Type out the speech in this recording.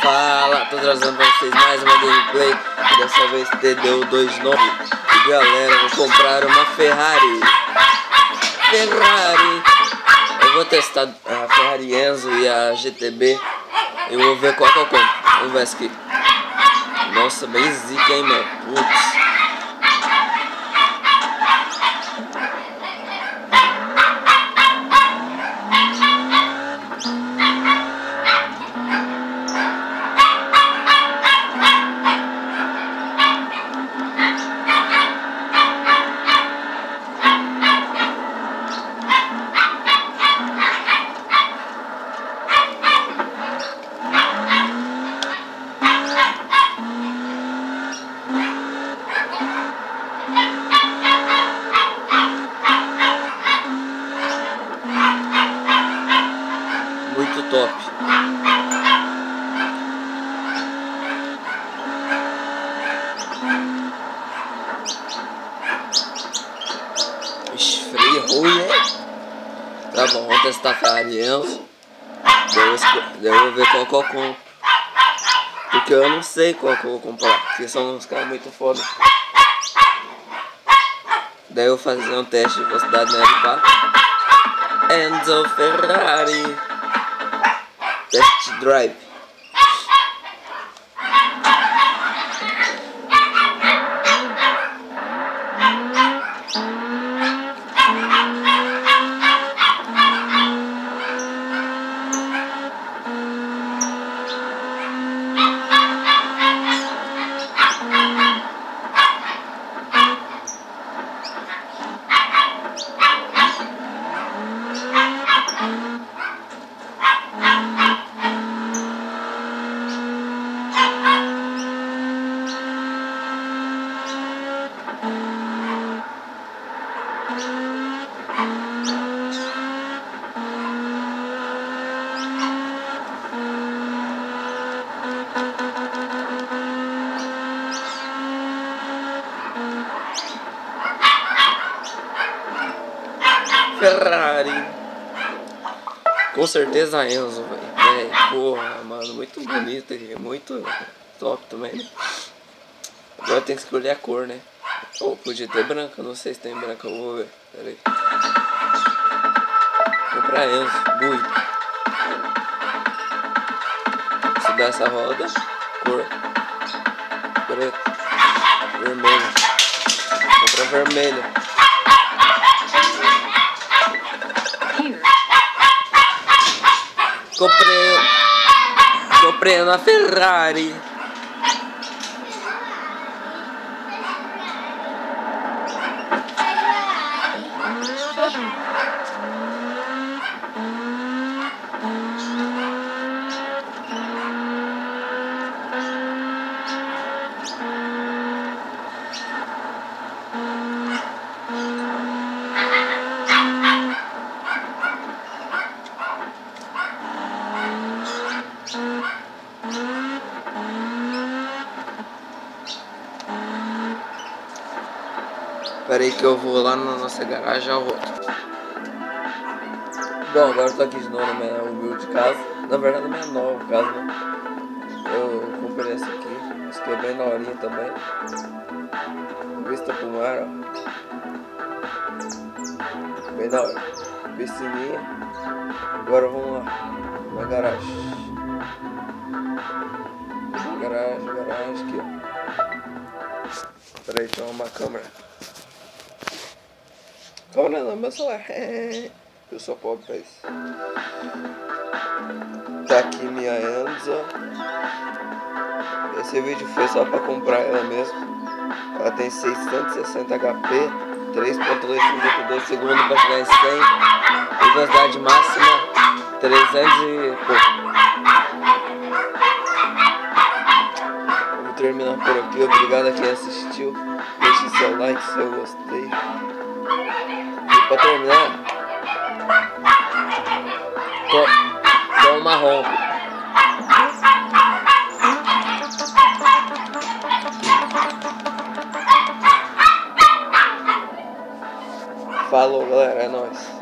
Fala, tô trazendo pra vocês mais uma gameplay. Dessa vez TDU 29. E galera, vou comprar uma Ferrari. Eu vou testar a Ferrari Enzo e a GTB. Eu vou ver qual que eu compro. Vamos ver essa aqui. Nossa, bem zica, hein, mano. Putz. Muito top. Ixi, freio ruim, né? Tá bom, vamos testar a Ferrari Enzo. Daí eu vou ver qual que eu compro. Porque eu não sei qual que eu vou comprar. Porque são uns caras muito foda. Daí eu vou fazer um teste de velocidade na L4. Enzo Ferrari Test Drive. Ferrari. Com certeza a Enzo, velho. Porra, mano, muito bonita e muito top também, né? Agora tem que escolher a cor, né? Ou podia ter branca, não sei se tem branca, eu vou ver. Pera aí. Comprar a Enzo, Bui. Se dá essa roda, cor preto, vermelho. Comprar vermelha. Comprei na Ferrari. Espera aí que eu vou lá na nossa garagem, já volto. Bom, agora eu tô aqui de novo na minha humilde casa. Na verdade, na minha nova casa, né? Eu comprei essa aqui. Essa aqui é bem da horinha também. Vista pro mar, ó. Bem da hora. Piscininha. Agora vamos lá. Na garagem. Garagem aqui, ó. Espera aí, deixa eu arrumar a câmera. Câmera não, meu celular. Eu sou pobre pra isso. Tá aqui minha Enzo. Esse vídeo foi só pra comprar ela mesmo. Ela tem 660 HP, 3.232 segundos pra chegar em 100. E velocidade máxima 300 e pouco. Vou terminar por aqui. Obrigado a quem assistiu. Deixe seu like se eu gostei. E pra terminar, tom marrom. Falou, galera, é nóis.